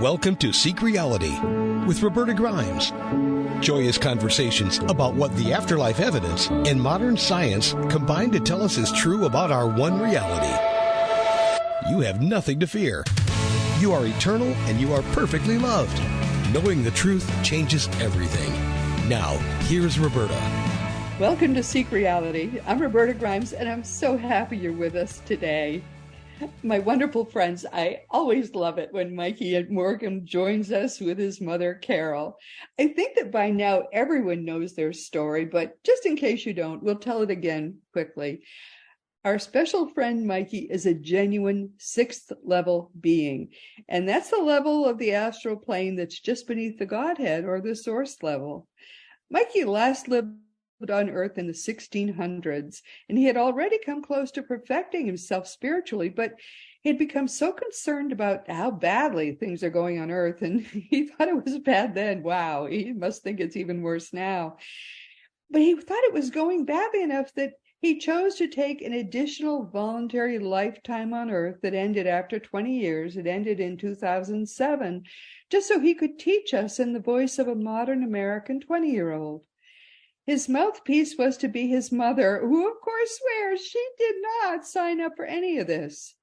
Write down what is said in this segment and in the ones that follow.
Welcome to Seek Reality with Roberta Grimes. Joyous conversations about what the afterlife evidence and modern science combine to tell us is true about our one reality. You have nothing to fear. You are eternal and you are perfectly loved. Knowing the truth changes everything. Now, here's Roberta. Welcome to Seek Reality. I'm Roberta Grimes, and I'm so happy you're with us today. My wonderful friends, I always love it when Mikey Morgan joins us with his mother, Carol. I think that by now everyone knows their story, but just in case you don't, we'll tell it again quickly. Our special friend Mikey is a genuine sixth level being, and that's the level of the astral plane that's just beneath the Godhead or the source level. Mikey last lived on earth in the 1600s, and he had already come close to perfecting himself spiritually, but he had become so concerned about how badly things are going on earth, and he thought it was bad then. Wow, he must think it's even worse now. But he thought it was going badly enough that he chose to take an additional voluntary lifetime on earth that ended after 20 years. It ended in 2007, just so he could teach us in the voice of a modern American 20-year-old. His mouthpiece was to be his mother, who of course swears she did not sign up for any of this.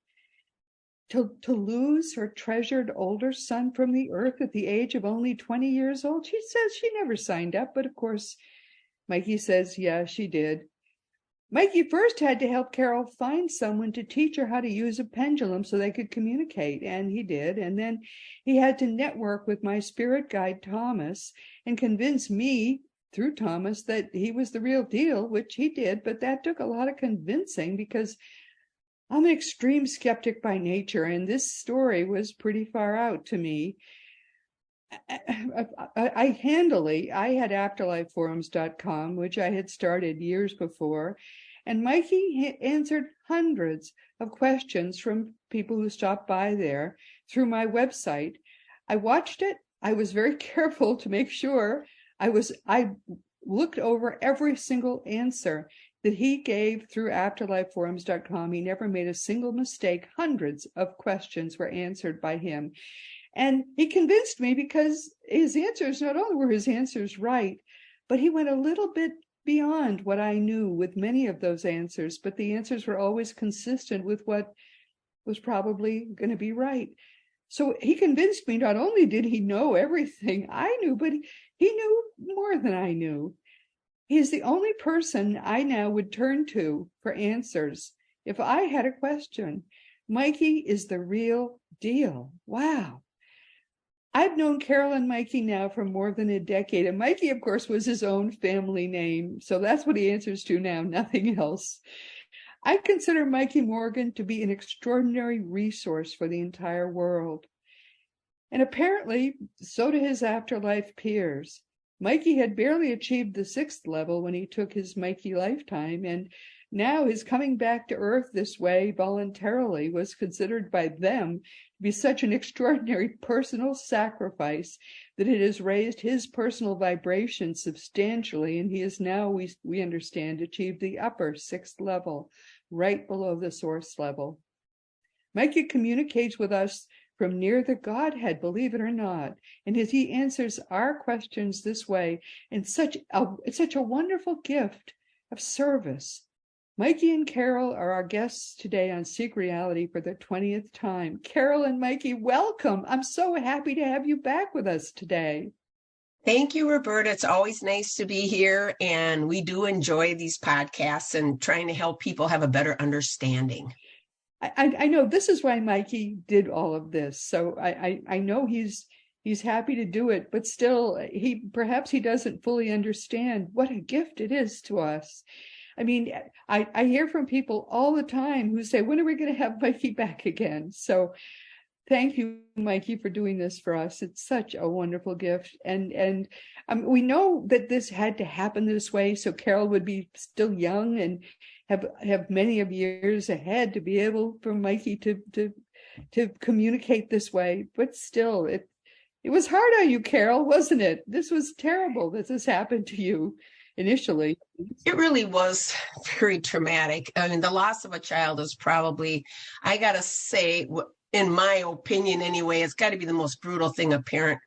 To lose her treasured older son from the earth at the age of only 20 years old, she says she never signed up, but of course, Mikey says, yeah, she did. Mikey first had to help Carol find someone to teach her how to use a pendulum so they could communicate, and he did. And then he had to network with my spirit guide, Thomas, and convince me through Thomas that he was the real deal, which he did, but that took a lot of convincing because I'm an extreme skeptic by nature, and this story was pretty far out to me. I had afterlifeforums.com, which I had started years before, and Mikey answered hundreds of questions from people who stopped by there through my website. I watched it. I was very careful to make sure I looked over every single answer that he gave through afterlifeforums.com. He never made a single mistake. Hundreds of questions were answered by him. And he convinced me because his answers, not only were his answers right, but he went a little bit beyond what I knew with many of those answers, but the answers were always consistent with what was probably going to be right. So he convinced me not only did he know everything I knew, but he knew more than I knew. He's the only person I now would turn to for answers if I had a question. Mikey is the real deal. Wow. I've known Carol and Mikey now for more than a decade, and Mikey, of course, was his own family name, so that's what he answers to now, nothing else. I consider Mikey Morgan to be an extraordinary resource for the entire world. And apparently, so do his afterlife peers. Mikey had barely achieved the sixth level when he took his Mikey lifetime, and now his coming back to Earth this way voluntarily was considered by them to be such an extraordinary personal sacrifice that it has raised his personal vibration substantially, and he has now, we understand, achieved the upper sixth level, right below the source level. Mikey communicates with us from near the Godhead, believe it or not, and as he answers our questions this way, it's such a wonderful gift of service. Mikey and Carol are our guests today on Seek Reality for the 20th time. Carol and Mikey, welcome. I'm so happy to have you back with us today. Thank you, Roberta. It's always nice to be here, and we do enjoy these podcasts and trying to help people have a better understanding. I know this is why Mikey did all of this, so I know he's happy to do it, but still, perhaps he doesn't fully understand what a gift it is to us. I mean, I hear from people all the time who say, when are we going to have Mikey back again? So thank you, Mikey, for doing this for us. It's such a wonderful gift. And we know that this had to happen this way, so Carol would be still young and have many of years ahead to be able for Mikey to communicate this way. But still, it was hard on you, Carol, wasn't it? This was terrible that this happened to you initially. It really was very traumatic. I mean, the loss of a child is probably, I got to say, in my opinion anyway, it's got to be the most brutal thing a parent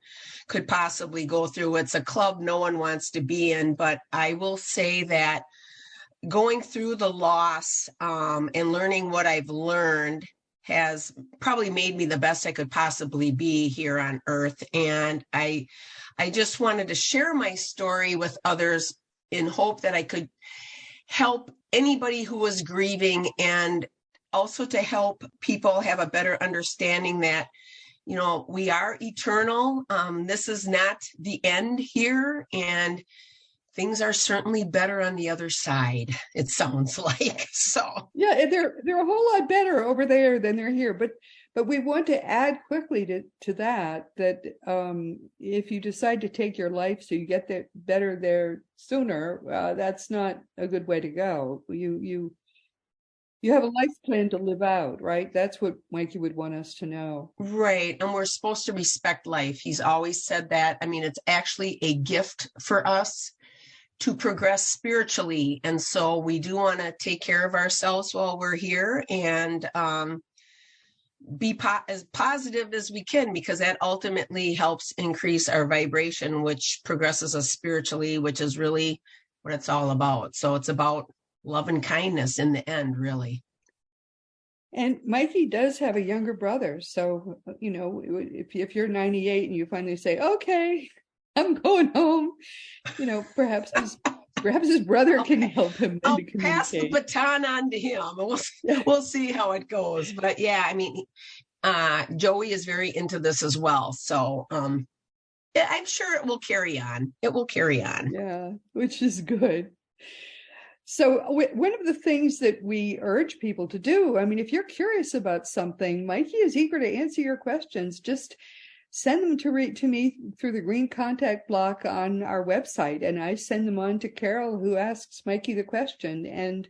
could possibly go through. It's a club no one wants to be in, but I will say that going through the loss and learning what I've learned has probably made me the best I could possibly be here on earth. And I just wanted to share my story with others in hope that I could help anybody who was grieving, and also to help people have a better understanding that, you know, we are eternal. This is not the end here, and things are certainly better on the other side, it sounds like. So yeah, they're a whole lot better over there than they're here. But we want to add quickly to that if you decide to take your life so you get better there sooner, that's not a good way to go. You have a life plan to live out, right? That's what Mikey would want us to know. Right. And we're supposed to respect life. He's always said that. I mean, it's actually a gift for us to progress spiritually. And so we do want to take care of ourselves while we're here, and be as positive as we can, because that ultimately helps increase our vibration, which progresses us spiritually, which is really what it's all about. So it's about love and kindness in the end, really. And Mikey does have a younger brother. So, you know, if you're 98 and you finally say, okay, I'm going home, you know, perhaps his brother can help him. I'll pass the baton on to him. We'll see how it goes. But yeah, I mean, Joey is very into this as well. So yeah, I'm sure it will carry on. It will carry on. Yeah, which is good. So one of the things that we urge people to do, I mean, if you're curious about something, Mikey is eager to answer your questions. Just send them to me through the green contact block on our website, and I send them on to Carol, who asks Mikey the question. And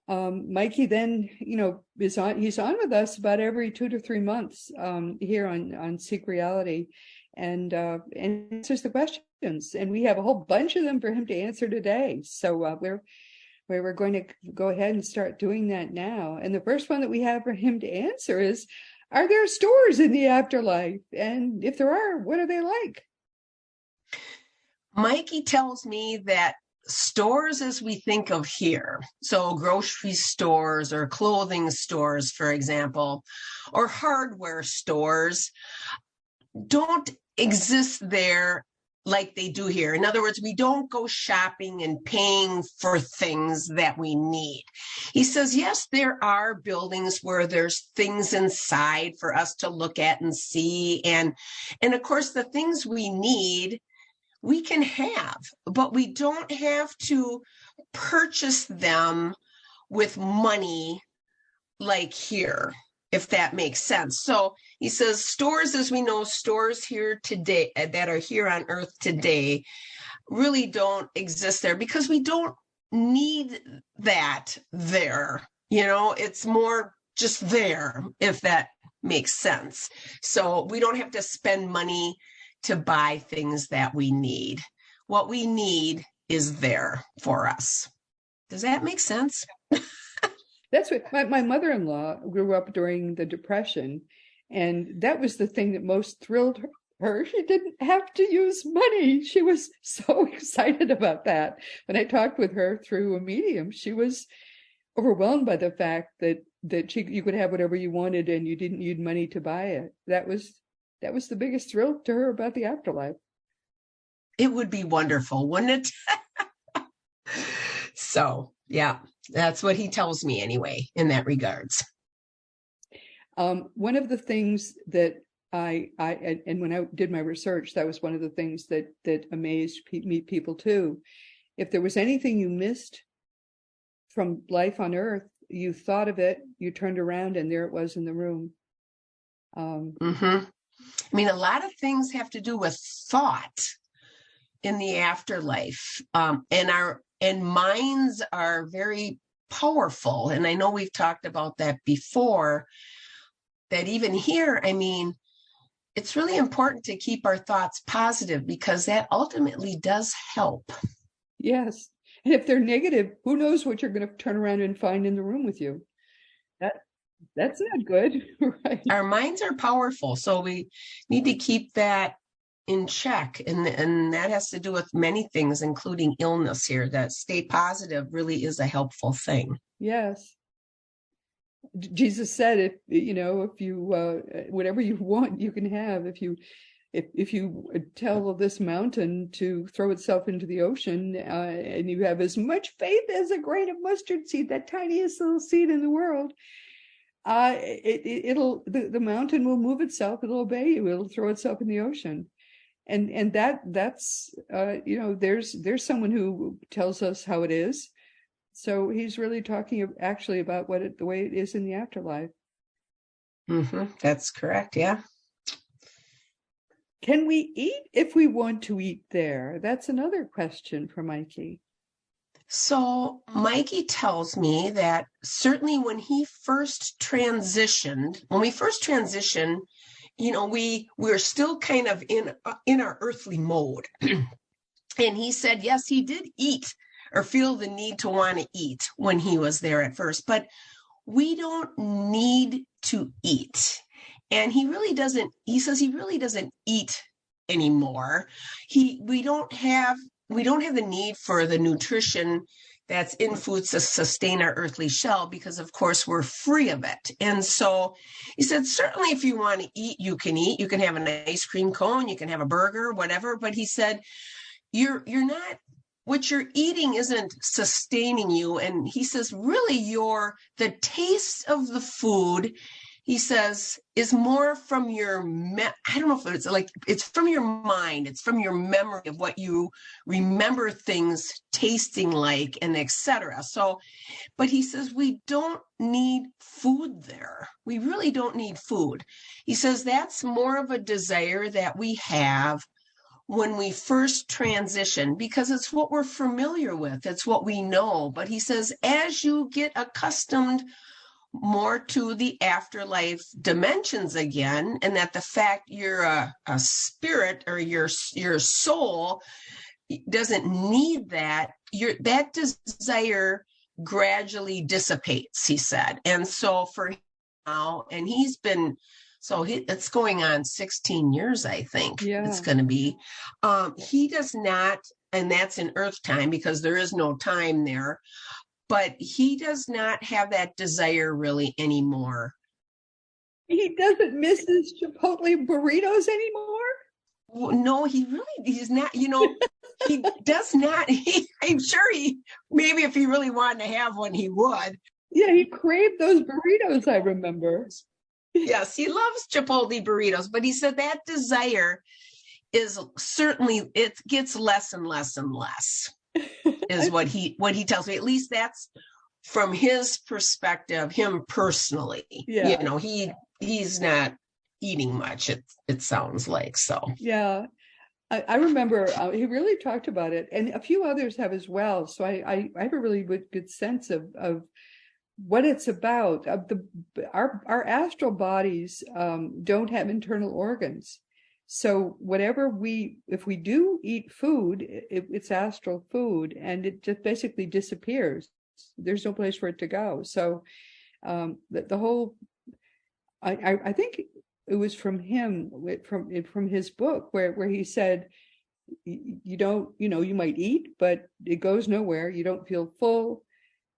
Mikey then, you know, he's on with us about every 2 to 3 months here on Seek Reality, and answers the questions. And we have a whole bunch of them for him to answer today. So we're going to go ahead and start doing that now. And the first one that we have for him to answer is, are there stores in the afterlife? And if there are, what are they like? Mikey tells me that stores as we think of here, so grocery stores or clothing stores, for example, or hardware stores, don't exist there like they do here. In other words, we don't go shopping and paying for things that we need. He says, yes, there are buildings where there's things inside for us to look at and see. And of course, the things we need, we can have, but we don't have to purchase them with money like here, if that makes sense. So he says stores, as we know, stores here today that are here on earth today really don't exist there, because we don't need that there. You know, it's more just there, if that makes sense. So we don't have to spend money to buy things that we need. What we need is there for us. Does that make sense? That's what my mother-in-law grew up during the Depression, and that was the thing that most thrilled her. She didn't have to use money. She was so excited about that. When I talked with her through a medium, she was overwhelmed by the fact that you could have whatever you wanted and you didn't need money to buy it. That was the biggest thrill to her about the afterlife. It would be wonderful, wouldn't it? So, yeah, that's what he tells me anyway, in that regards. One of the things that and when I did my research, that was one of the things that amazed people too. If there was anything you missed from life on Earth, you thought of it, you turned around, and there it was in the room. I mean, a lot of things have to do with thought in the afterlife, and minds are very powerful. And I know we've talked about that before, that even here, I mean, it's really important to keep our thoughts positive, because that ultimately does help. Yes. And if they're negative, who knows what you're going to turn around and find in the room with you. That's not good, right? Our minds are powerful, so we need to keep that in check. And that has to do with many things, including illness here. That stay positive really is a helpful thing. Yes. Jesus said, if you whatever you want, you can have. If you tell this mountain to throw itself into the ocean, and you have as much faith as a grain of mustard seed, that tiniest little seed in the world, the mountain will move itself. It'll obey you. It'll throw itself in the ocean. And that's there's someone who tells us how it is. So he's really talking actually about the way it is in the afterlife. That's correct. Yeah. Can we eat if we want to eat there? That's another question for Mikey. So Mikey tells me that certainly when we first transitioned, we're still kind of in our earthly mode. And he said, yes, he did eat or feel the need to want to eat when he was there at first, but we don't need to eat. And he says he really doesn't eat anymore. We don't have the need for the nutrition that's in foods to sustain our earthly shell, because of course we're free of it. And so he said, certainly if you want to eat, you can eat. You can have an ice cream cone, you can have a burger, whatever. But he said, you're not, what you're eating isn't sustaining you. And he says, really, the taste of the food, he says, is more from I don't know if it's like, it's from your mind. It's from your memory of what you remember things tasting like, and etc. So, but he says, we don't need food there. We really don't need food. He says, that's more of a desire that we have when we first transition, because it's what we're familiar with. It's what we know. But he says, as you get accustomed more to the afterlife dimensions again, and that the fact you're a spirit, or your soul doesn't need that, that desire gradually dissipates, he said. And so for now, and it's going on 16 years, I think. Yeah. It's going to be. He does not, and that's in earth time because there is no time there, but he does not have that desire really anymore. He doesn't miss his Chipotle burritos anymore? No, he's not, he does not. I'm sure maybe if he really wanted to have one, he would. Yeah, he craved those burritos, I remember. Yes, he loves Chipotle burritos, but he said that desire is certainly, it gets less and less and less, is what he tells me. At least that's from his perspective, him personally. Yeah. He's not eating much, it sounds like. So yeah, I remember he really talked about it, and a few others have as well. So I have a really good sense of what it's about. Our astral bodies don't have internal organs, so if we do eat food, it's astral food, and it just basically disappears. There's no place for it to go. So the whole, I think it was from him, from his book, where he said, you might eat, but it goes nowhere. You don't feel full.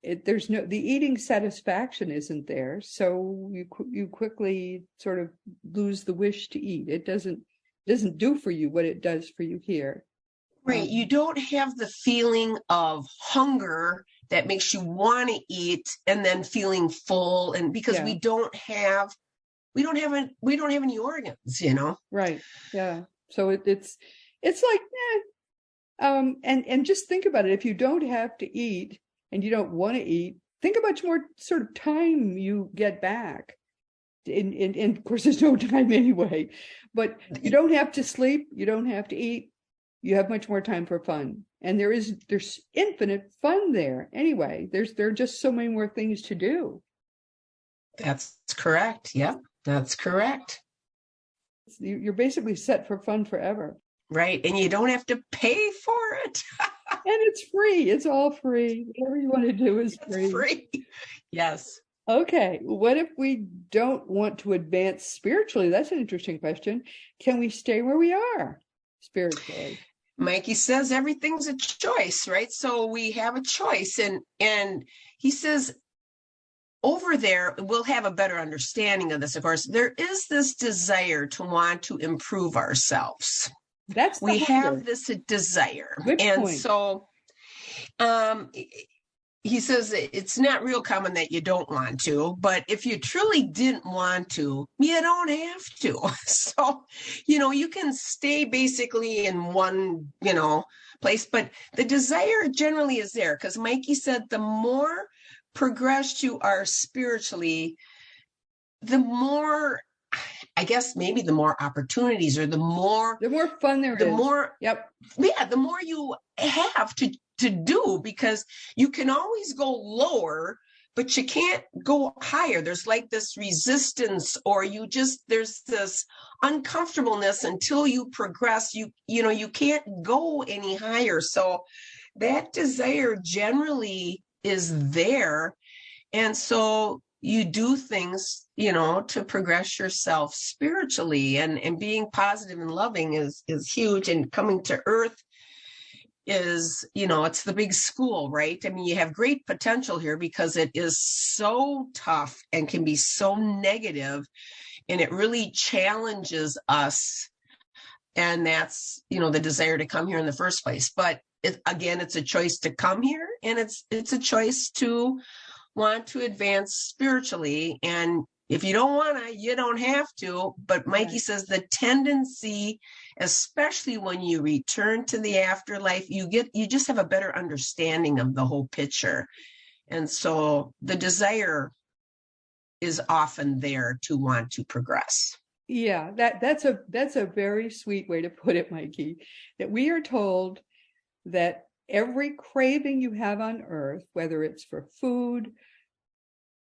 The eating satisfaction isn't there. So you quickly sort of lose the wish to eat. It doesn't do for you what it does for you here. Right. You don't have the feeling of hunger that makes you want to eat and then feeling full. And because we don't have any organs, Right. Yeah. So it's like, and just think about it. If you don't have to eat and you don't want to eat, think how much more sort of time you get back. And of course, there's no time anyway, but you don't have to sleep. You don't have to eat. You have much more time for fun. And there's infinite fun there. Anyway, there are just so many more things to do. That's correct. Yeah, that's correct. You're basically set for fun forever. Right. And you don't have to pay for it. And it's free. It's all free. Whatever you want to do is free. Free. Yes. Okay, what if we don't want to advance spiritually? That's an interesting question. Can we stay where we are spiritually? Mikey says everything's a choice, right? So we have a choice. And he says over there, we'll have a better understanding of this, of course. There is this desire to want to improve ourselves. That's we hunger. have this desire. Good and point. So he says it's not real common that you don't want to, but if you truly didn't want to, you don't have to. So, you can stay basically in one, place, but the desire generally is there because Mikey said the more progressed you are spiritually, the more, I guess maybe the more opportunities or the more fun there is. The more, yep. Yeah, the more you have to do, because you can always go lower, but you can't go higher. There's like this resistance, or there's this uncomfortableness until you progress. You can't go any higher. So that desire generally is there. And so you do things, to progress yourself spiritually, and being positive and loving is huge. And coming to earth is, it's the big school, right? I mean, you have great potential here because it is so tough and can be so negative, and it really challenges us. And that's, the desire to come here in the first place. But it's a choice to come here, and it's a choice to want to advance spiritually. And if you don't want to, you don't have to. But Mikey says the tendency, especially when you return to the afterlife, you just have a better understanding of the whole picture. And so the desire is often there to want to progress. Yeah, that's a very sweet way to put it, Mikey, that we are told that every craving you have on earth, whether it's for food,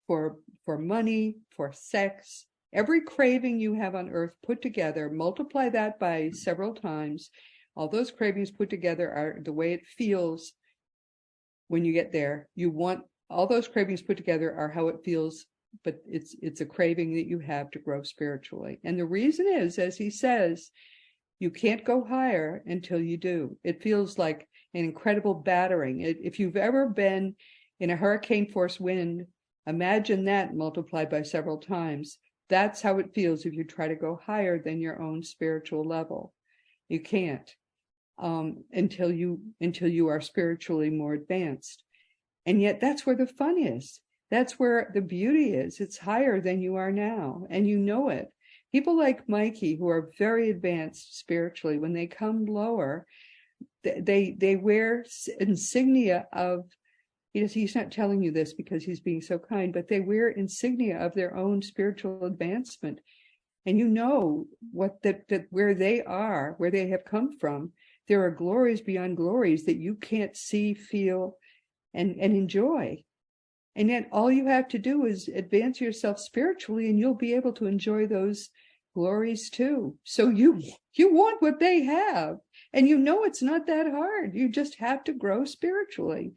for money, for sex, every craving you have on earth put together, multiply that by several times. All those cravings put together are the way it feels when you get there. All those cravings put together are how it feels, but it's a craving that you have to grow spiritually. And the reason is, as he says, you can't go higher until you do. It feels like an incredible battering. If you've ever been in a hurricane force wind, imagine that multiplied by several times. That's how it feels if you try to go higher than your own spiritual level. You can't until you are spiritually more advanced. And yet that's where the fun is. That's where the beauty is. It's higher than you are now, and you know it. People like Mikey, who are very advanced spiritually, when they come lower, they wear insignia of, he's not telling you this because he's being so kind, but they wear insignia of their own spiritual advancement. And you know that where they are, where they have come from, there are glories beyond glories that you can't see, feel, and enjoy. And yet all you have to do is advance yourself spiritually, and you'll be able to enjoy those glories too. So you want what they have, and it's not that hard. You just have to grow spiritually.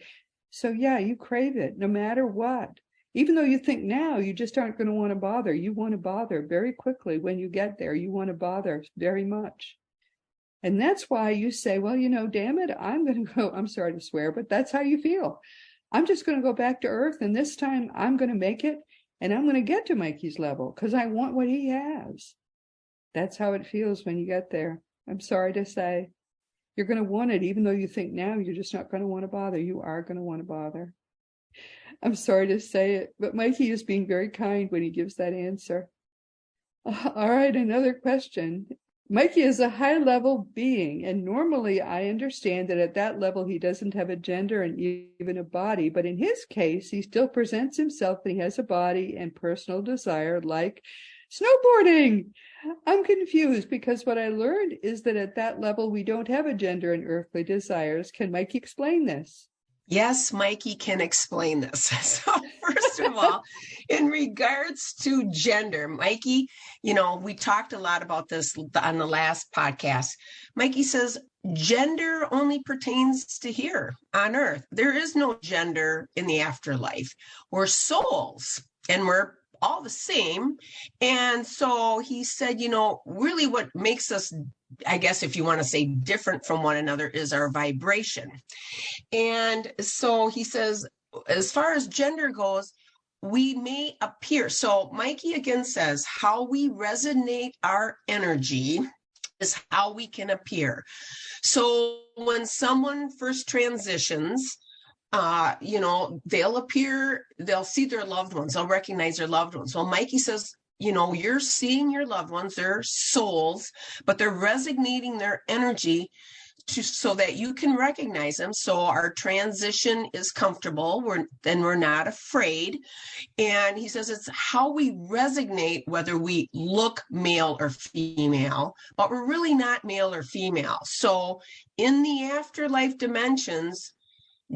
So yeah, you crave it no matter what. Even though you think now you just aren't going to want to bother, you want to bother very quickly when you get there. You want to bother very much. And that's why you say, well, damn it, I'm going to go, I'm sorry to swear, but that's how you feel. I'm just going to go back to earth, and this time I'm going to make it, and I'm going to get to Mikey's level because I want what he has. That's how it feels when you get there. I'm sorry to say. You're going to want it, even though you think now you're just not going to want to bother. You are going to want to bother. I'm sorry to say it, but Mikey is being very kind when he gives that answer. All right, another question. Mikey is a high-level being, and normally I understand that at that level he doesn't have a gender and even a body, but in his case, he still presents himself that he has a body and personal desire like snowboarding. I'm confused because what I learned is that at that level we don't have a gender and earthly desires. Can Mikey explain this? Yes, Mikey can explain this. So first of all, in regards to gender, Mikey, we talked a lot about this on the last podcast. Mikey says gender only pertains to here on earth. There is no gender in the afterlife. We're souls. and we're all the same. And so he said, really what makes us, I guess if you want to say different from one another, is our vibration. And so he says, as far as gender goes, we may appear. So Mikey again says, how we resonate our energy is how we can appear. So when someone first transitions, they'll appear, they'll see their loved ones, they'll recognize their loved ones. Well, Mikey says, you're seeing your loved ones, their souls, but they're resonating their energy so that you can recognize them. So our transition is comfortable. We're not afraid. And he says it's how we resonate, whether we look male or female, but we're really not male or female. So in the afterlife dimensions,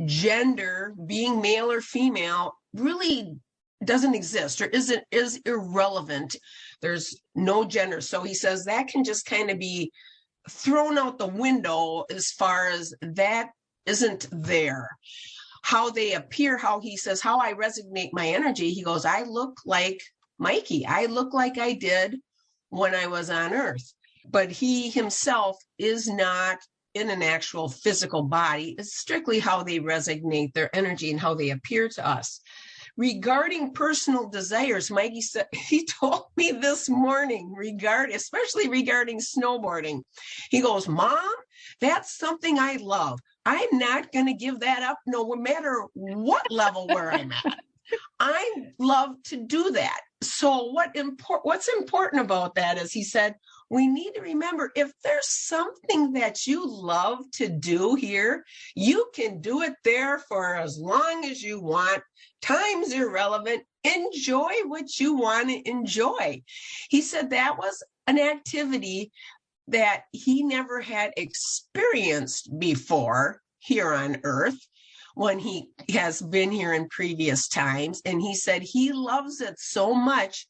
gender, being male or female, really doesn't exist or is irrelevant. There's no gender. So he says that can just kind of be thrown out the window as far as that isn't there. How they appear, how he says, how I resonate my energy. He goes, I look like Mikey. I look like I did when I was on Earth. But he himself is not in an actual physical body. It's strictly how they resonate their energy and how they appear to us. Regarding personal desires, Mikey said, he told me this morning, especially regarding snowboarding. He goes, Mom, that's something I love. I'm not going to give that up no matter what level where I'm at. I love to do that. So what's important about that is he said, we need to remember if there's something that you love to do here, you can do it there for as long as you want. Time's irrelevant. Enjoy what you want to enjoy. He said that was an activity that he never had experienced before here on Earth when he has been here in previous times. And he said he loves it so much,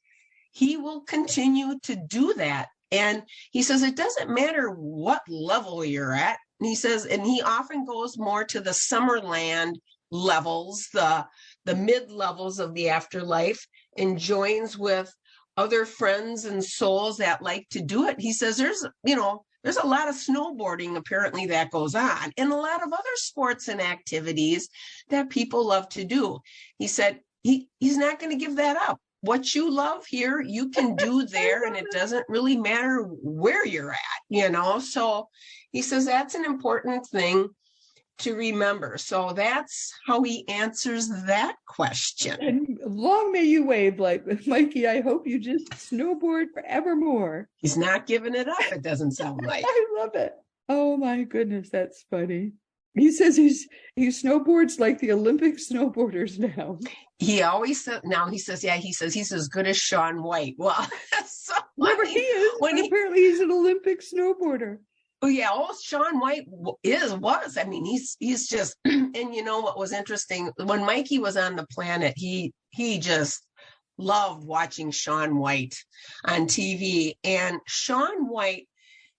he will continue to do that. And he says, it doesn't matter what level you're at. And he says, and he often goes more to the Summerland levels, the mid levels of the afterlife, and joins with other friends and souls that like to do it. He says, there's a lot of snowboarding apparently that goes on, and a lot of other sports and activities that people love to do. He said, he's not going to give that up. What you love here, you can do there, and it doesn't really matter where you're at, So he says that's an important thing to remember. So that's how he answers that question. And long may you wave, like Mikey. I hope you just snowboard forevermore. He's not giving it up, it doesn't sound like. I love it. Oh my goodness, that's funny. He says he snowboards like the Olympic snowboarders now. He always said, he says he's as good as Shaun White. Well, that's so Whatever he is, apparently he's an Olympic snowboarder. Oh yeah, Shaun White was. I mean, he's just, and what was interesting, when Mikey was on the planet, he just loved watching Shaun White on TV. And Shaun White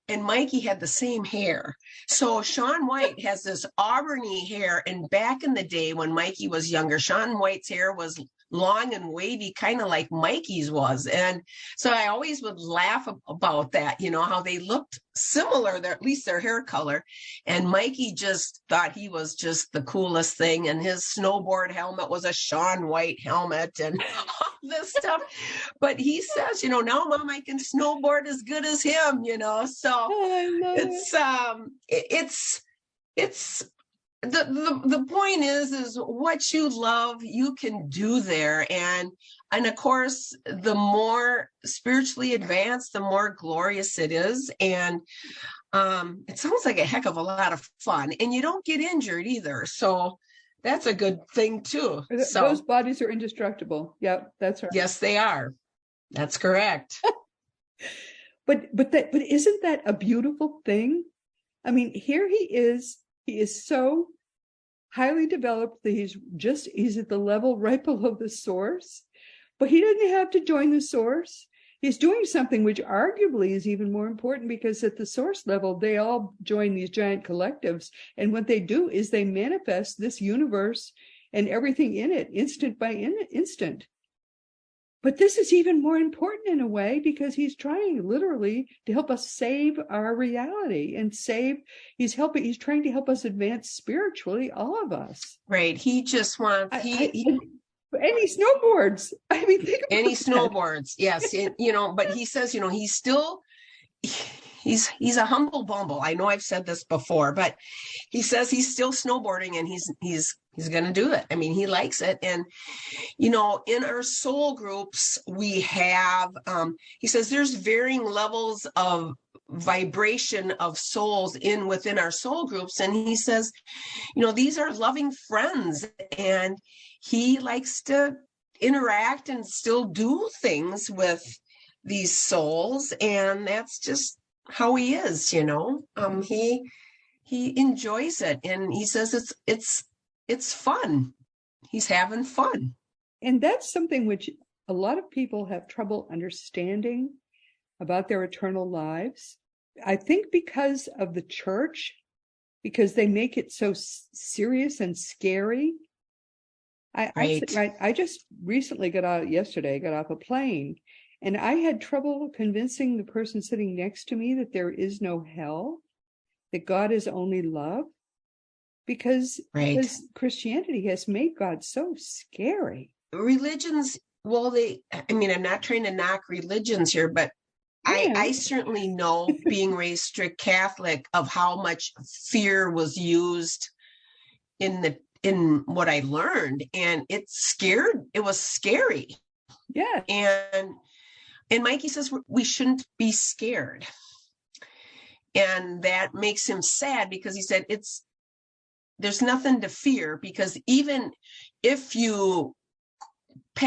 and Mikey had the same hair. So Shaun White has this auburny hair. And back in the day when Mikey was younger, Shaun White's hair was long and wavy, kind of like Mikey's was. And so I always would laugh about that, how they looked similar, at least their hair color. And Mikey just thought he was just the coolest thing. And his snowboard helmet was a Shaun White helmet and all this stuff. But he says, now Mom, I can snowboard as good as him, So it's the point is what you love, you can do there. And of course, the more spiritually advanced, the more glorious it is. And it sounds like a heck of a lot of fun, and you don't get injured either. So that's a good thing too. So those bodies are indestructible. Yep, that's right. Yes, they are. That's correct. But isn't that a beautiful thing? I mean, here he is so highly developed that he's at the level right below the source, but he doesn't have to join the source. He's doing something which arguably is even more important, because at the source level, they all join these giant collectives. And what they do is they manifest this universe and everything in it instant by instant. But this is even more important in a way, because he's trying literally to help us save our reality and he's trying to help us advance spiritually, all of us. Right. He just wants, And he snowboards. I mean, think about and he that. snowboards. Yes. But he says, he's still, he's a humble bumble. I know I've said this before, but he says he's still snowboarding, and he's going to do it. I mean, he likes it. And, in our soul groups, we have, he says there's varying levels of vibration of souls within our soul groups. And he says, these are loving friends, and he likes to interact and still do things with these souls. And that's just how he is, he enjoys it, and he says it's fun. He's having fun. And that's something which a lot of people have trouble understanding about their eternal lives. I think because of the church, because they make it so serious and scary. I just recently got off a plane, and I had trouble convincing the person sitting next to me that there is no hell, that God is only love, because Christianity has made God so scary. Religions, I'm not trying to knock religions here, but yeah. I certainly know, being raised strict Catholic, of how much fear was used in what I learned, and it was scary. Yeah. And Mikey says we shouldn't be scared. And that makes him sad, because he said there's nothing to fear, because even if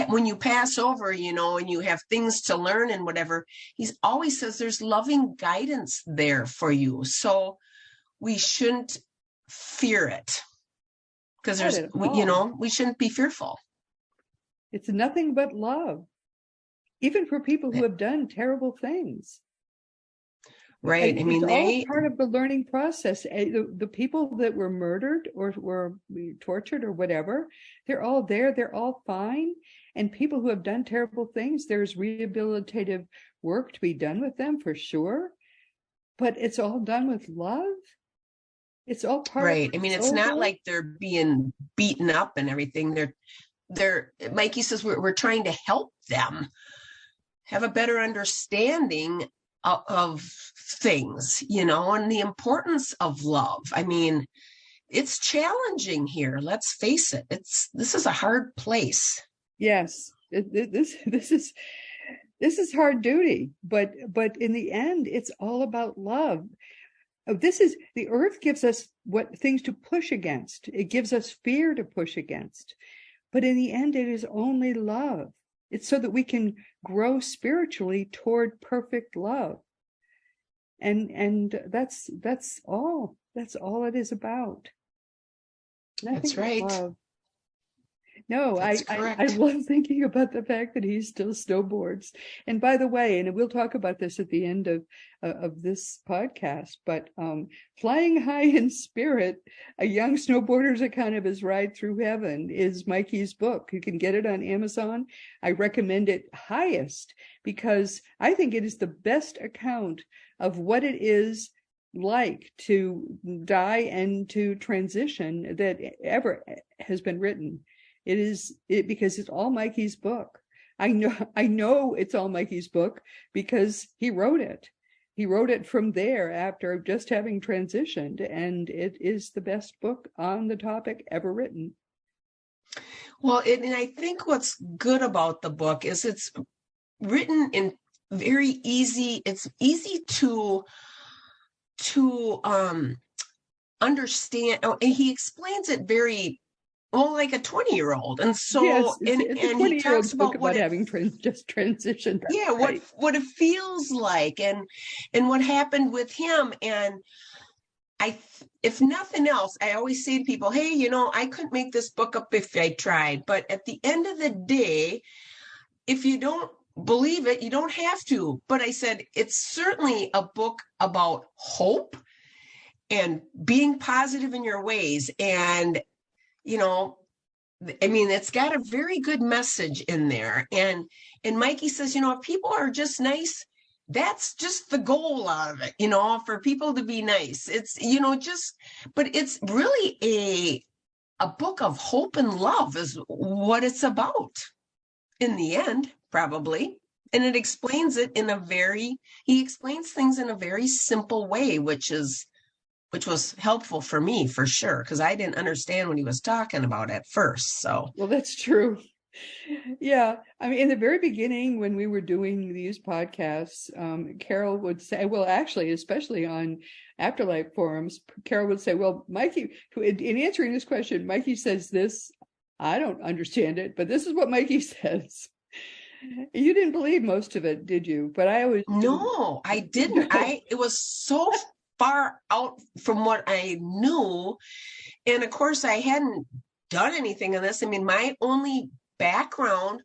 when you pass over, and you have things to learn and whatever, he always says there's loving guidance there for you. So we shouldn't fear it, because we shouldn't be fearful. It's nothing but love, even for people who have done terrible things. Right. And it's all part of the learning process. The people that were murdered or were tortured or whatever, they're all there. They're all fine. And people who have done terrible things, there's rehabilitative work to be done with them, for sure. But it's all done with love. It's all part right. of It's not like they're being beaten up and everything. They're Mikey says we're trying to help them have a better understanding of things, and the importance of love. It's challenging here. Let's face it. This is a hard place. Yes, this is hard duty, but in the end, it's all about love. The earth gives us things to push against. It gives us fear to push against, but in the end, it is only love. It's so that we can grow spiritually toward perfect love. And that's all it is about. Nothing. That's right. Love. No, That's I love thinking about the fact that he still snowboards. And by the way, and we'll talk about this at the end of this podcast, but Flying High in Spirit, a young snowboarder's account of his ride through heaven, is Mikey's book. You can get it on Amazon. I recommend it highest, because I think it is the best account of what it is like to die and to transition that ever has been written. Because it's all Mikey's book. I know it's all Mikey's book because he wrote it. He wrote it from there after just having transitioned, and it is the best book on the topic ever written. Well, and I think what's good about the book is it's written in very easy. It's easy to understand. Oh, and he explains it very like a 20-year-old. And so, yes, and he talks about what having just transitioned. Yeah, right. what it feels like, and what happened with him. And if nothing else, I always say to people, hey, I couldn't make this book up if I tried. But at the end of the day, if you don't believe it, you don't have to. But I said, it's certainly a book about hope and being positive in your ways, and I mean, it's got a very good message in there. And Mikey says, if people are just nice, that's just the goal out of it, for people to be nice. It's, but it's really a book of hope and love is what it's about in the end, probably. And it explains it he explains things in a very simple way, which was helpful for me for sure, because I didn't understand what he was talking about at first. So, well, that's true. Yeah. I mean, in the very beginning, when we were doing these podcasts, Carol would say, well, actually, especially on Afterlife forums, Carol would say, well, Mikey, in answering this question, Mikey says this, I don't understand it, but this is what Mikey says. You didn't believe most of it, did you? But I always no, I didn't. It was so far out from what I knew. And of course, I hadn't done anything on this. I mean, my only background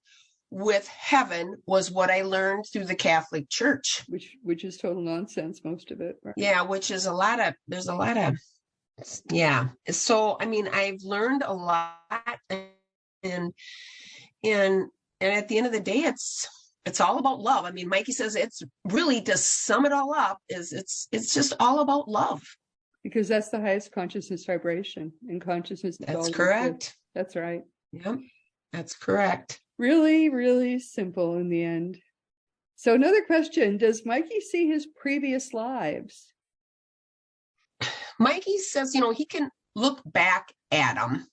with heaven was what I learned through the Catholic Church. Which is total nonsense, most of it. Right? Yeah, there's a lot of, yeah. So, I mean, I've learned a lot, and at the end of the day, it's all about love. I mean, Mikey says it's really, to sum it all up, it's just all about love. Because that's the highest consciousness vibration, and consciousness. That's correct. That's right. Yep, that's correct. Really, really simple in the end. So another question, does Mikey see his previous lives? Mikey says, he can look back at them.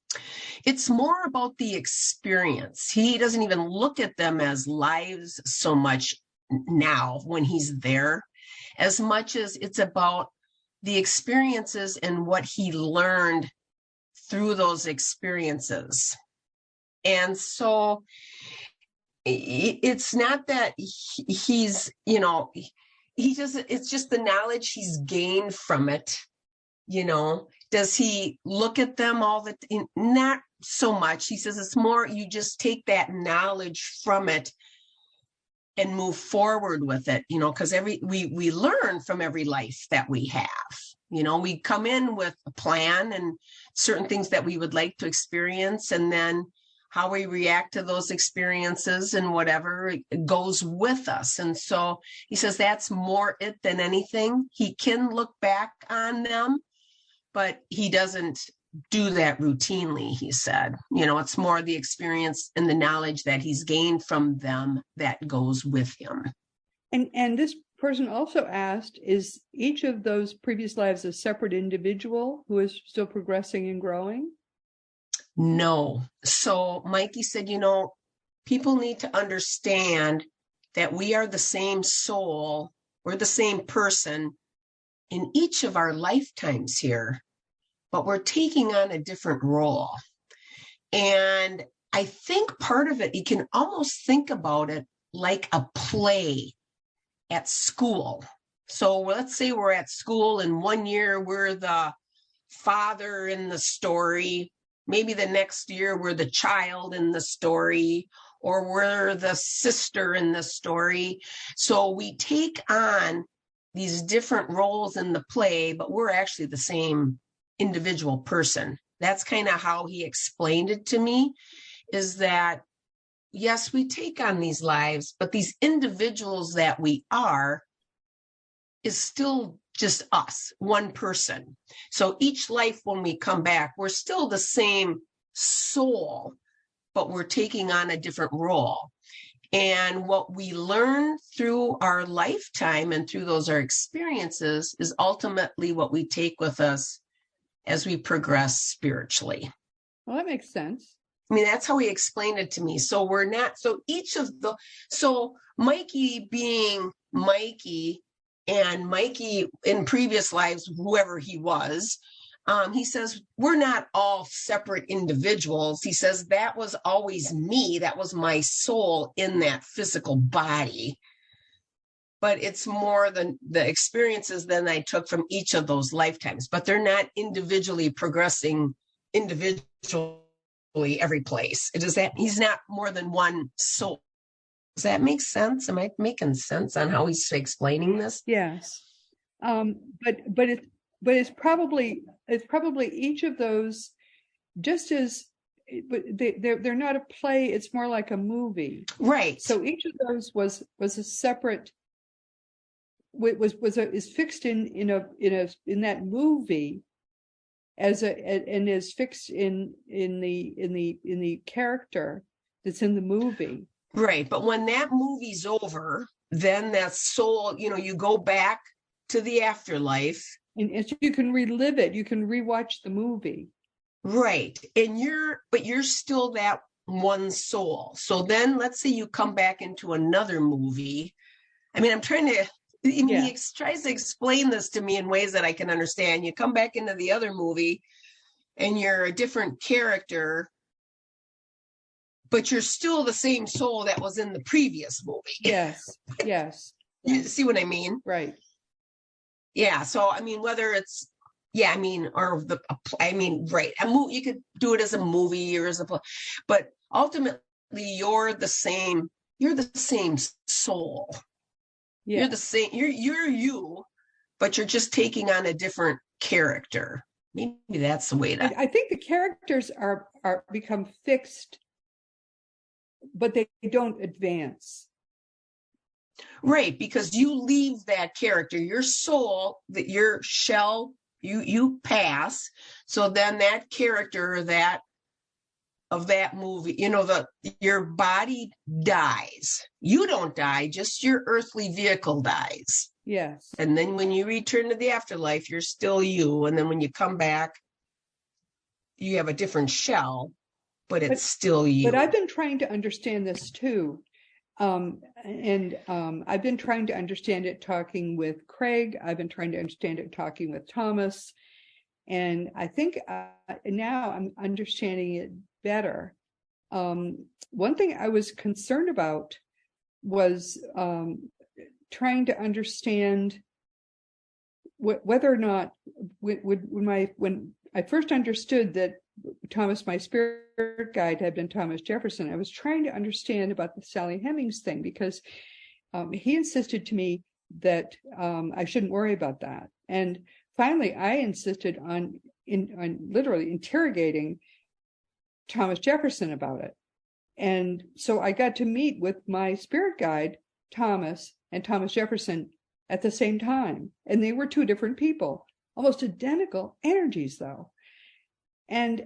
It's more about the experience. He doesn't even look at them as lives so much now when he's there, as much as it's about the experiences and what he learned through those experiences. And so it's not that he's, it's just the knowledge he's gained from it. Does he look at them not so much. He says it's more, you just take that knowledge from it and move forward with it, because we learn from every life that we have. We come in with a plan and certain things that we would like to experience, and then how we react to those experiences and whatever goes with us. And so he says that's more it than anything. He can look back on them, but he doesn't do that routinely, he said. It's more the experience and the knowledge that he's gained from them that goes with him. And this person also asked, is each of those previous lives a separate individual who is still progressing and growing? No. So Mikey said, people need to understand that we are the same soul, we're the same person in each of our lifetimes here, but we're taking on a different role. And I think part of it, you can almost think about it like a play at school. So let's say we're at school and one year we're the father in the story. Maybe the next year we're the child in the story, or we're the sister in the story. So we take on these different roles in the play, but we're actually the same individual person. That's kind of how he explained it to me, is that, yes, we take on these lives, but these individuals that we are is still just us, one person. So each life when we come back, we're still the same soul, but we're taking on a different role. And what we learn through our lifetime and through our experiences is ultimately what we take with us as we progress spiritually. Well, that makes sense. I mean, that's how he explained it to me. So Mikey being Mikey, and Mikey in previous lives, whoever he was, he says, we're not all separate individuals. He says, that was always me. That was my soul in that physical body. But it's more than the experiences than I took from each of those lifetimes. But they're not individually progressing individually every place. It is that he's not more than one soul. Does that make sense? Am I making sense on how he's explaining this? Yes. But it's probably each of those just as they're not a play. It's more like a movie. Right. So each of those was a separate, is fixed in that movie and is fixed in the character that's in the movie. Right. But when that movie's over, then that soul, you go back to the afterlife. And so you can relive it. You can rewatch the movie. Right. And you're still that one soul. So then let's say you come back into another movie. I mean, I'm trying to, he tries to explain this to me in ways that I can understand. You come back into the other movie and you're a different character, but you're still the same soul that was in the previous movie. Yes. You see what I mean? Right. Yeah. So, I mean, whether it's, right. You could do it as a movie or as a play, but ultimately you're the same soul. Yeah. You're the same, you're you, but you're just taking on a different character. Maybe that's the way I think the characters are become fixed, but they don't advance. Right, because you leave that character, your soul, that your shell, you pass. So then that character of that movie, your body dies. You don't die, just your earthly vehicle dies. Yes. And then when you return to the afterlife, you're still you. And then when you come back, you have a different shell, but it's still you. But I've been trying to understand this too. I've been trying to understand it talking with Craig. I've been trying to understand it talking with Thomas. And I think now I'm understanding it better. One thing I was concerned about was trying to understand whether or not when I first understood that Thomas, my spirit guide, had been Thomas Jefferson, I was trying to understand about the Sally Hemings thing, because he insisted to me that I shouldn't worry about that. And finally, I insisted on literally interrogating Thomas Jefferson about it. And so I got to meet with my spirit guide, Thomas, and Thomas Jefferson at the same time. And they were two different people, almost identical energies, though. And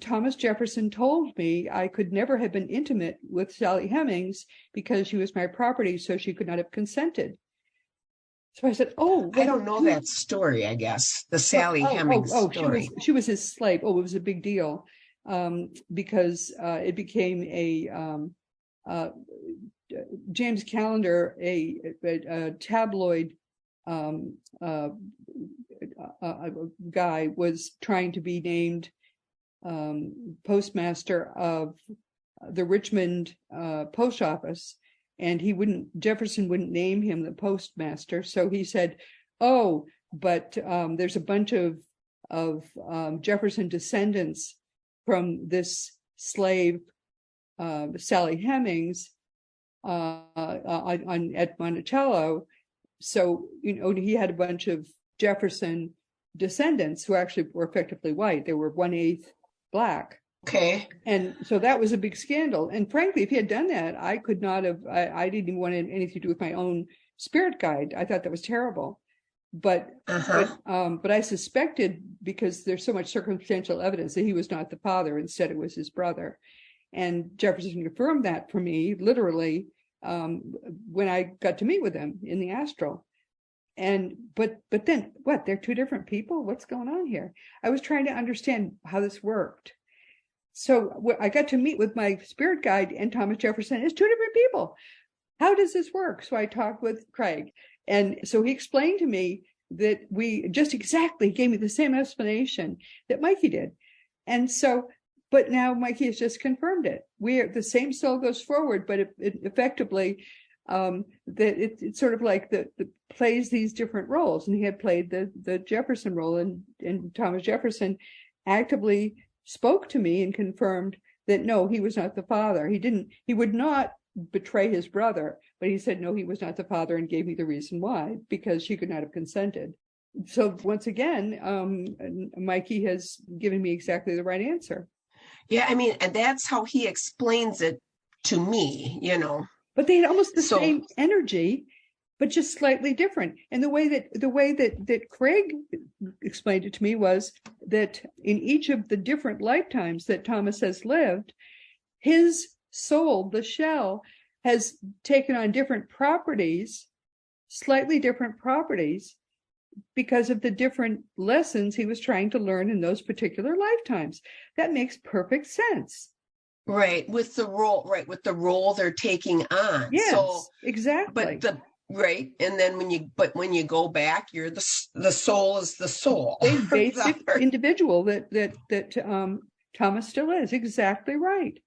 Thomas Jefferson told me I could never have been intimate with Sally Hemings because she was my property, so she could not have consented. So I said, I don't know that story, I guess. The Sally Hemings story. She was his slave. It was a big deal because it became a James Callender, a tabloid guy, was trying to be named postmaster of the Richmond post office, and Jefferson wouldn't name him the postmaster. So he said, but there's a bunch of Jefferson descendants from this slave, Sally Hemings, at Monticello. So, he had a bunch of Jefferson descendants who actually were effectively white. They were 1/8 Black. Okay. And so that was a big scandal. And frankly, if he had done that, I could not have, I didn't even want anything to do with my own spirit guide. I thought that was terrible. But I suspected, because there's so much circumstantial evidence, that he was not the father. Instead, it was his brother. And Jefferson confirmed that for me, literally, when I got to meet with him in the astral. But then what? They're two different people? What's going on here? I was trying to understand how this worked. So I got to meet with my spirit guide and Thomas Jefferson. It's two different people. How does this work? So I talked with Craig. And so he explained to me that we just exactly gave me the same explanation that Mikey did. And so, but now Mikey has just confirmed it. The same soul goes forward, but it effectively, it's sort of like the plays these different roles. And he had played the Jefferson role, and Thomas Jefferson actively spoke to me and confirmed that no, he was not the father. He would not betray his brother, but he said no, he was not the father, and gave me the reason why, because she could not have consented. So once again, Mikey has given me exactly the right answer. Yeah, I mean, and that's how he explains it to me, But they had almost the So- same energy, but just slightly different. And the way that Craig explained it to me was that in each of the different lifetimes that Thomas has lived, his soul, the shell, has taken on different properties, slightly different properties, because of the different lessons he was trying to learn in those particular lifetimes. That makes perfect sense. Right, with the role they're taking on. Yes, So, exactly. but right, and then when you go back, you're the soul is the soul. Same basic individual that Thomas still is. Exactly right.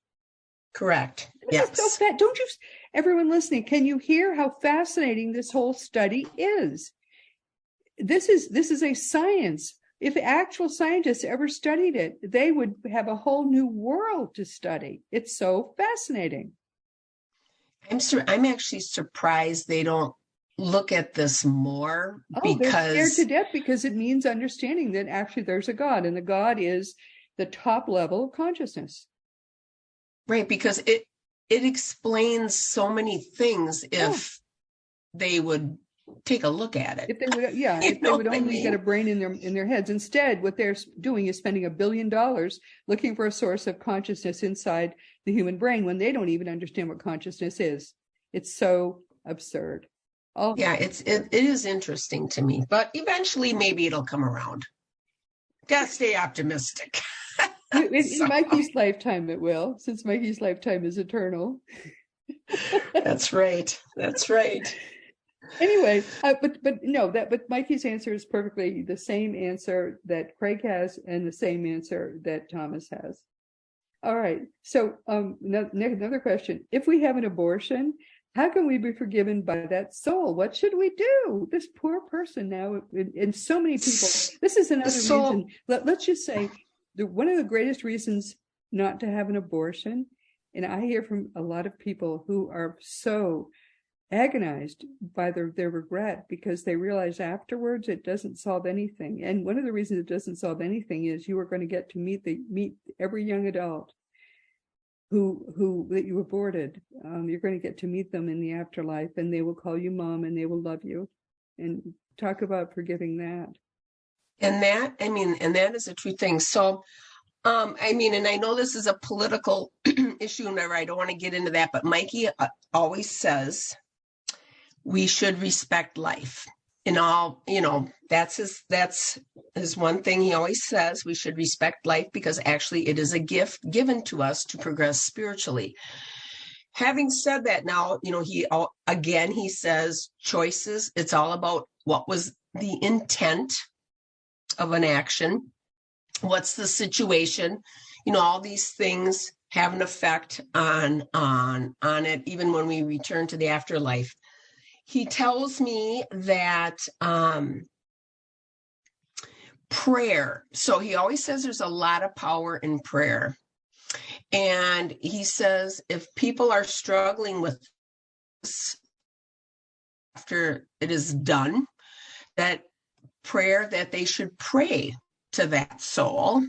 Correct. This is so Yes. don't you, everyone listening, can you hear how fascinating this whole study is? This is a science. If actual scientists ever studied it, they would have a whole new world to study. It's so fascinating. I'm actually surprised they don't look at this more They're scared because to death because it means understanding that actually there's a God, and the God is the top level of consciousness. right, because it explains so many things if they would take a look at it. If they would, if they would only get a brain in their heads. Instead, what they're doing is spending $1 billion looking for a source of consciousness inside the human brain when they don't even understand what consciousness is. It's so absurd. Oh, Yeah, it is interesting to me, but eventually maybe it'll come around. Gotta stay optimistic. in Mikey's lifetime, it will, since Mikey's lifetime is eternal. That's right. That's right. Anyway, but Mikey's answer is perfectly the same answer that Craig has and the same answer that Thomas has. All right. So another question. If we have an abortion, how can we be forgiven by that soul? What should we do? This poor person now, and so many people, this is another reason. Let's just say one of the greatest reasons not to have an abortion, and I hear from a lot of people who are so agonized by their regret because they realize afterwards it doesn't solve anything. And one of the reasons it doesn't solve anything is you are going to get to meet every young adult who that you aborted. You're going to get to meet them in the afterlife, and they will call you mom, and they will love you. And talk about forgiving that. And that is a true thing. So, and I know this is a political issue, and I don't want to get into that, but Mikey always says we should respect life. In all, that's his one thing he always says. We should respect life because actually it is a gift given to us to progress spiritually. Having said that, now, he says choices. It's all about what was the intent of an action. What's the situation? All these things have an effect on it, even when we return to the afterlife. He tells me that prayer. So he always says there's a lot of power in prayer. And he says if people are struggling with this after it is done, that prayer, that they should pray to that soul.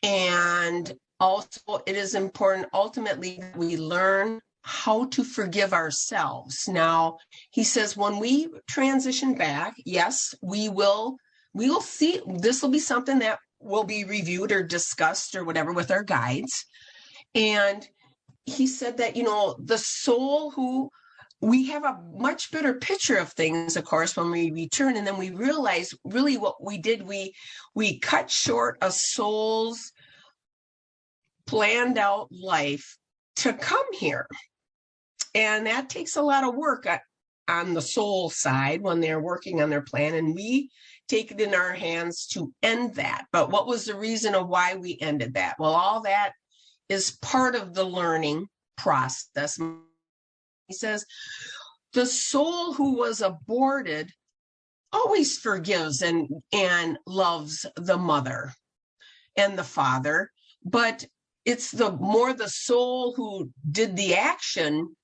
And also it is important ultimately that we learn how to forgive ourselves. Now, he says when we transition back, yes, we will see, this will be something that will be reviewed or discussed or whatever with our guides. And he said that, the soul who we have a much better picture of things, of course, when we return. And then we realize really what we did, we cut short a soul's planned out life to come here. And that takes a lot of work on the soul side when they're working on their plan. And we take it in our hands to end that. But what was the reason of why we ended that? Well, all that is part of the learning process. He says, the soul who was aborted always forgives and loves the mother and the father, but it's the soul who did the action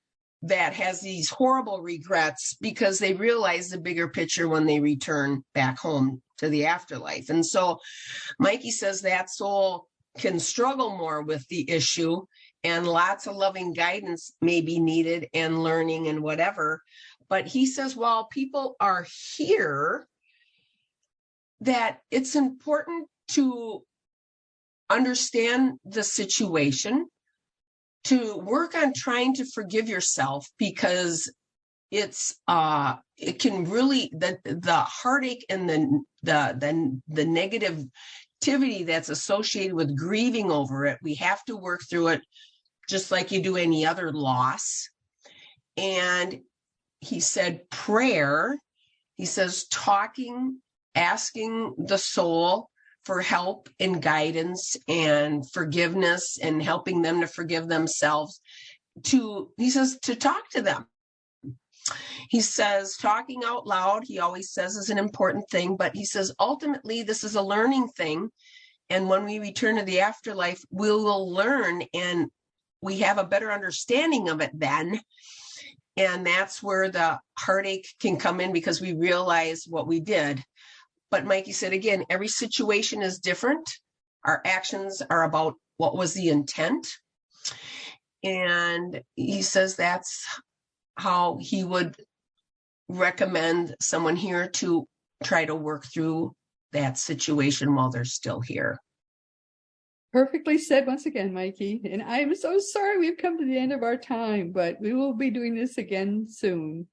that has these horrible regrets because they realize the bigger picture when they return back home to the afterlife. And so Mikey says that soul can struggle more with the issue, and lots of loving guidance may be needed and learning and whatever. But he says, while people are here, that it's important to understand the situation, to work on trying to forgive yourself, because it can really, the heartache and the negativity that's associated with grieving over it, we have to work through it just like you do any other loss. And he said prayer, he says talking, asking the soul for help and guidance and forgiveness and helping them to forgive themselves, he says to talk to them. He says talking out loud, he always says, is an important thing, but he says ultimately this is a learning thing. And when we return to the afterlife, we will learn, and we have a better understanding of it then. And that's where the heartache can come in, because we realize what we did. But Mikey said, again, every situation is different. Our actions are about what was the intent. And he says that's how he would recommend someone here to try to work through that situation while they're still here. Perfectly said once again, Mikey. And I'm so sorry we've come to the end of our time, but we will be doing this again soon.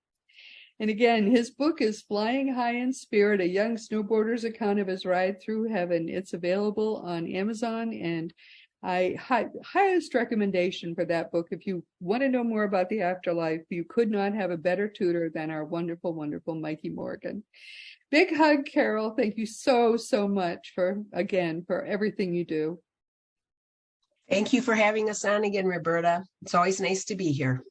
And again, his book is Flying High in Spirit, a young snowboarder's account of his ride through heaven. It's available on Amazon, and highest recommendation for that book. If you want to know more about the afterlife, you could not have a better tutor than our wonderful, wonderful Mikey Morgan. Big hug, Carol. Thank you so, so much for everything you do. Thank you for having us on again, Roberta. It's always nice to be here.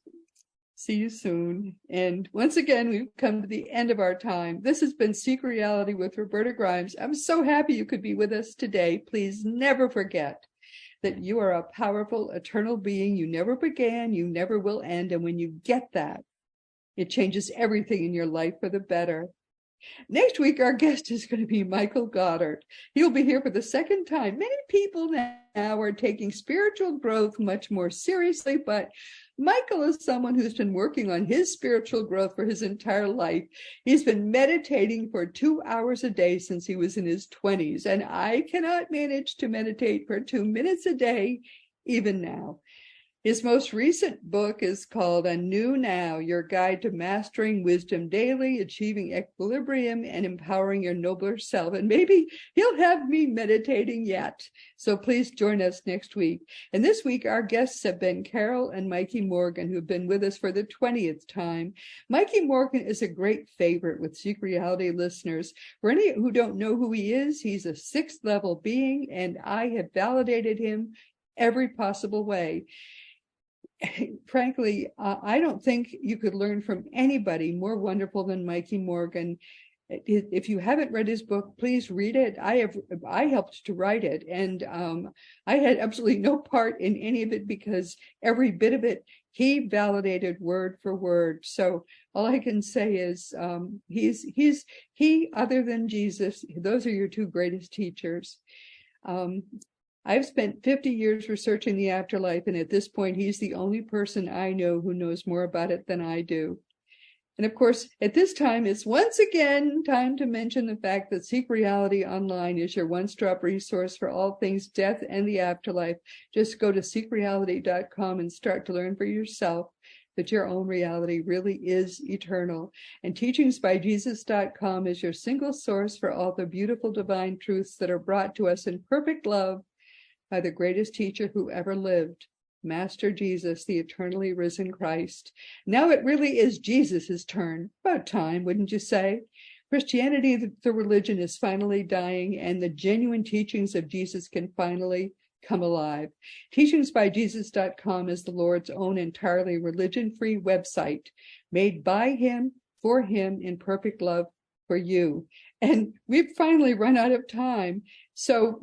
See you soon. And once again, we've come to the end of our time. This has been Seek Reality with Roberta Grimes. I'm so happy you could be with us today. Please never forget that you are a powerful, eternal being. You never began, you never will end. And when you get that, it changes everything in your life for the better. Next week, our guest is going to be Michael Goddard. He'll be here for the second time. Many people now are taking spiritual growth much more seriously, but Michael is someone who's been working on his spiritual growth for his entire life. He's been meditating for 2 hours a day since he was in his 20s, and I cannot manage to meditate for 2 minutes a day, even now. His most recent book is called A New Now, Your Guide to Mastering Wisdom Daily, Achieving Equilibrium, and Empowering Your Nobler Self. And maybe he'll have me meditating yet. So please join us next week. And this week, our guests have been Carol and Mikey Morgan, who've been with us for the 20th time. Mikey Morgan is a great favorite with Seek Reality listeners. For any who don't know who he is, he's a 6th level being, and I have validated him every possible way. Frankly, I don't think you could learn from anybody more wonderful than Mikey Morgan. If you haven't read his book, please read it. I helped to write it, and I had absolutely no part in any of it because every bit of it he validated word for word. So all I can say is he, other than Jesus, those are your 2 greatest teachers. I've spent 50 years researching the afterlife, and at this point, he's the only person I know who knows more about it than I do. And of course, at this time, it's once again time to mention the fact that Seek Reality Online is your one-stop resource for all things death and the afterlife. Just go to seekreality.com and start to learn for yourself that your own reality really is eternal. And teachingsbyjesus.com is your single source for all the beautiful divine truths that are brought to us in perfect love by the greatest teacher who ever lived, Master Jesus, the eternally risen Christ. Now it really is Jesus's turn. About time, wouldn't you say? Christianity, the religion, is finally dying, and the genuine teachings of Jesus can finally come alive. Teachingsbyjesus.com is the Lord's own entirely religion-free website, made by him, for him, in perfect love for you. And we've finally run out of time. So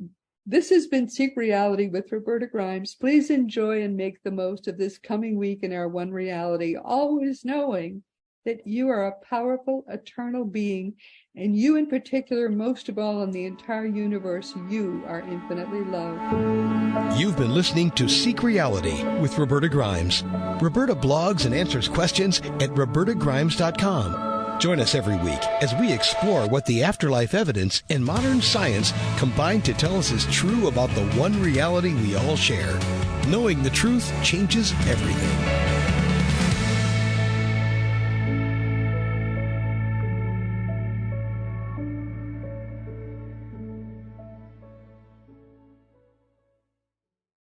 this has been Seek Reality with Roberta Grimes. Please enjoy and make the most of this coming week in our one reality, always knowing that you are a powerful, eternal being, and you in particular, most of all in the entire universe, you are infinitely loved. You've been listening to Seek Reality with Roberta Grimes. Roberta blogs and answers questions at robertagrimes.com. Join us every week as we explore what the afterlife evidence and modern science combine to tell us is true about the one reality we all share. Knowing the truth changes everything.